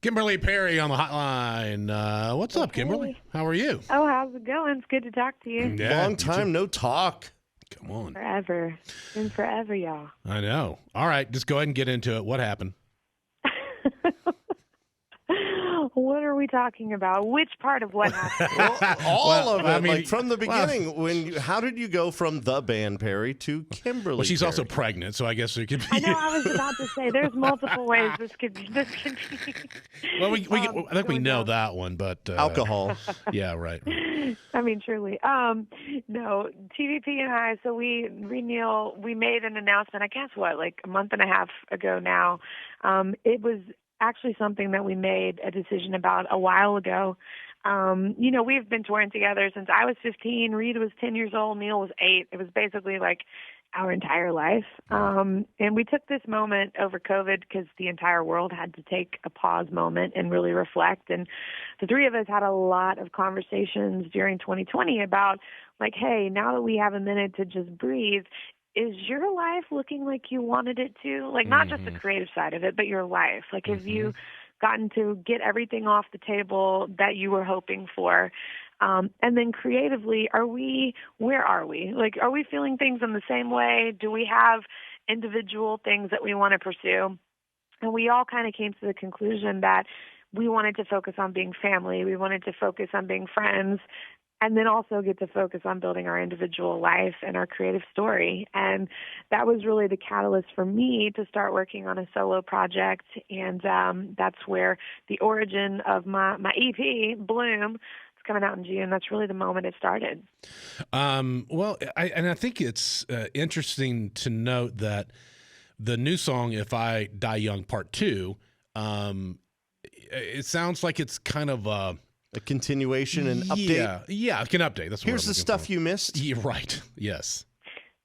Kimberly Perry on the hotline. What's up, Kimberly? How are you? Oh, how's it going? It's good to talk to you. Yeah, Long time no talk. Come on. Forever. It's been forever, y'all. I know. All right, just go ahead and get into it. What happened? What are we talking about? Which part of what happened? Well, all of it. I mean, like from the beginning. How did you go from the band Perry to Kimberly? Well, she's Perry? also pregnant, so I guess it could be. I know. I was about to say there's multiple ways this could be. Well, I think we know that one, but alcohol. Yeah, right. I mean, truly. No, TVP and I. So we made an announcement. I guess like a month and a half ago now. It was actually something that we made a decision about a while ago. We've been touring together since I was 15. Reed was 10 years old. Neil was 8. It was basically like our entire life. And we took this moment over COVID because the entire world had to take a pause moment and really reflect. And the three of us had a lot of conversations during 2020 about like, hey, now that we have a minute to just breathe, is your life looking like you wanted it to? Like, not just the creative side of it, but your life. Like, have you gotten to get everything off the table that you were hoping for? And then creatively, where are we? Like, are we feeling things in the same way? Do we have individual things that we want to pursue? And we all kind of came to the conclusion that we wanted to focus on being family. We wanted to focus on being friends, and then also get to focus on building our individual life and our creative story. And that was really the catalyst for me to start working on a solo project. And that's where the origin of my EP, Bloom, it's coming out in June. That's really the moment it started. I think it's interesting to note that the new song, If I Die Young Part 2, it sounds like it's kind of a continuation and update. Yeah, it can update. That's what Here's the stuff you missed. Yeah, right. Yes.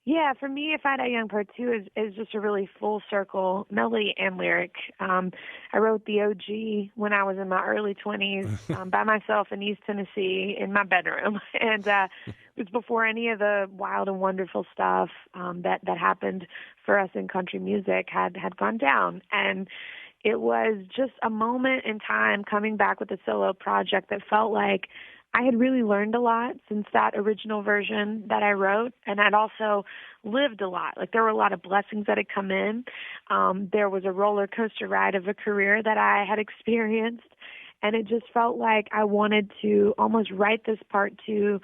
Yeah, for me, If I Die Young Part 2 is just a really full circle melody and lyric. I wrote the OG when I was in my early 20s by myself in East Tennessee in my bedroom. And it was before any of the wild and wonderful stuff that happened for us in country music had gone down. And it was just a moment in time coming back with a solo project that felt like I had really learned a lot since that original version that I wrote, and I'd also lived a lot. Like, there were a lot of blessings that had come in. There was a roller coaster ride of a career that I had experienced, and it just felt like I wanted to almost write this part 2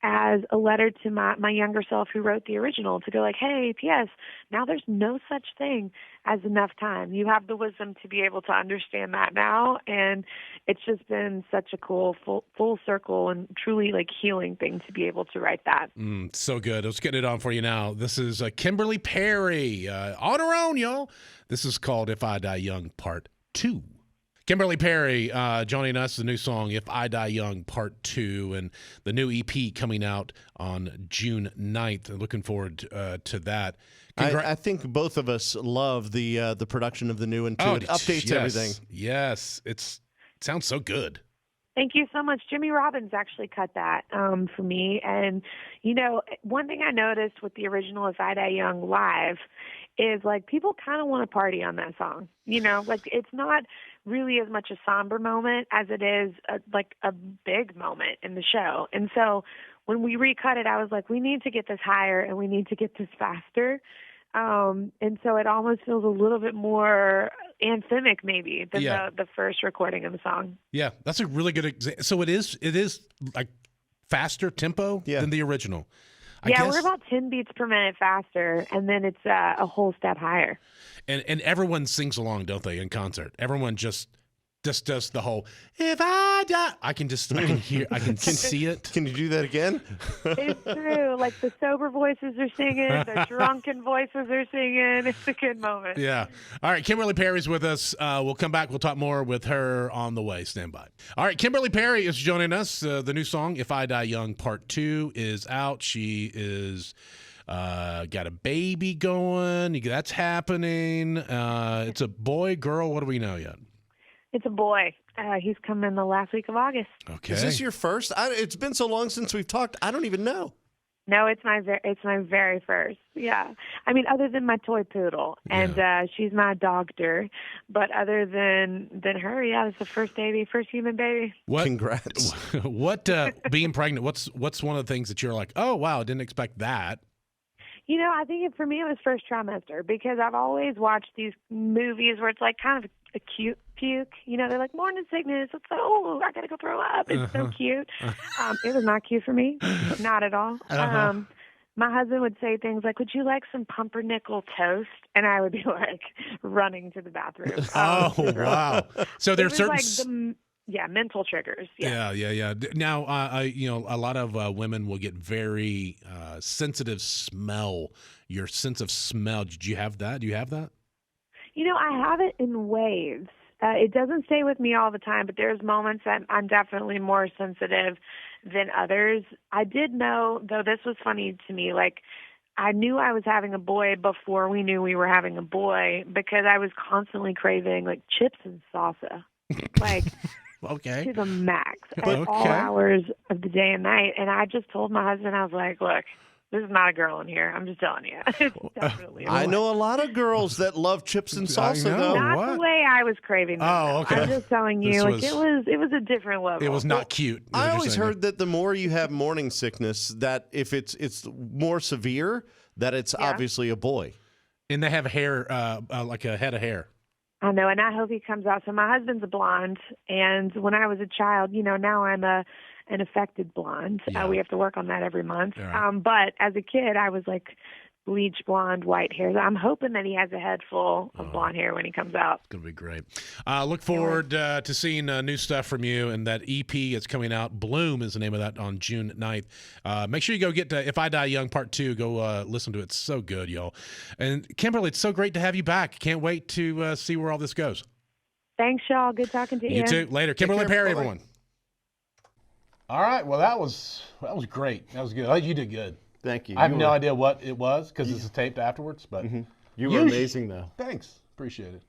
as a letter to my younger self who wrote the original, to go like, hey, P.S., now there's no such thing as enough time. You have the wisdom to be able to understand that now. And it's just been such a cool full circle and truly like healing thing to be able to write that. So good. Let's get it on for you now. This is Kimberly Perry on her own, y'all. This is called If I Die Young Part 2. Kimberly Perry joining us, the new song, If I Die Young, Part 2, and the new EP coming out on June 9th. Looking forward to that. I think both of us love the production of the new one, too. It updates everything. Yes, it sounds so good. Thank you so much. Jimmy Robbins actually cut that for me. And, one thing I noticed with the original If I Die Young live is, like, people kind of want to party on that song. Like, it's not really as much a somber moment as it is a big moment in the show. And so when we recut it, I was like, we need to get this higher and we need to get this faster. And so it almost feels a little bit more anthemic maybe than the first recording of the song. Yeah, that's a really good example. So it is like faster tempo than the original. I guess. We're about 10 beats per minute faster, and then it's a whole step higher. And everyone sings along, don't they, in concert? Everyone just does the whole, if I die. I can hear, I can see it. Can you do that again? It's true. Like, the sober voices are singing, the drunken voices are singing. It's a good moment. Yeah. All right, Kimberly Perry's with us. We'll come back. We'll talk more with her on the way. Stand by. All right, Kimberly Perry is joining us. The new song, If I Die Young, Part 2, is out. She is got a baby going. That's happening. It's a boy, girl. What do we know yet? It's a boy. He's coming the last week of August. Okay. Is this your first? It's been so long since we've talked. I don't even know. No, it's my very first. Yeah, I mean, other than my toy poodle, and she's my doctor, but other than her, yeah, it's the first baby, first human baby. What? Congrats! What? Being pregnant. What's one of the things that you're like, oh wow, didn't expect that. You know, I think for me it was first trimester because I've always watched these movies where it's like kind of a cute puke. You know, they're like morning sickness. It's like, oh, I gotta go throw up. It's so cute. It was not cute for me, not at all. My husband would say things like, "Would you like some pumpernickel toast?" And I would be like running to the bathroom. Oh wow! So there's certain. Mental triggers. Yeah. Now, a lot of women will get very sensitive smell. Your sense of smell. Did you have that? Do you have that? You know, I have it in waves. It doesn't stay with me all the time, but there's moments that I'm definitely more sensitive than others. I did know, though this was funny to me, like I knew I was having a boy before we knew we were having a boy because I was constantly craving like chips and salsa. Like okay. To the max at all hours of the day and night. And I just told my husband, I was like, look, this is not a girl in here. I'm just telling you. It's definitely I know a lot of girls that love chips and salsa, though. Not the way I was craving them. Oh, okay. I'm just telling you, it was a different level. It was not cute. I always heard that the more you have morning sickness, that if it's more severe, that it's obviously a boy. And they have hair, like a head of hair. I know, and I hope he comes out. So my husband's a blonde, and when I was a child, now I'm an affected blonde. Yeah. We have to work on that every month. Right. But as a kid, I was like bleach blonde, white hair. I'm hoping that he has a head full of blonde hair when he comes out. It's going to be great. Look forward to seeing new stuff from you, and that EP is coming out. Bloom is the name of that on June 9th. Make sure you go get If I Die Young Part 2. Go listen to it. It's so good, y'all. And Kimberly, it's so great to have you back. Can't wait to see where all this goes. Thanks, y'all. Good talking to you. You too. Later. Kimberly Perry, everyone. All right. Well, that was great. That was good. Oh, you did good. Thank you. I have no idea what it was because this is taped afterwards, but you were amazing, though. Thanks. Appreciate it.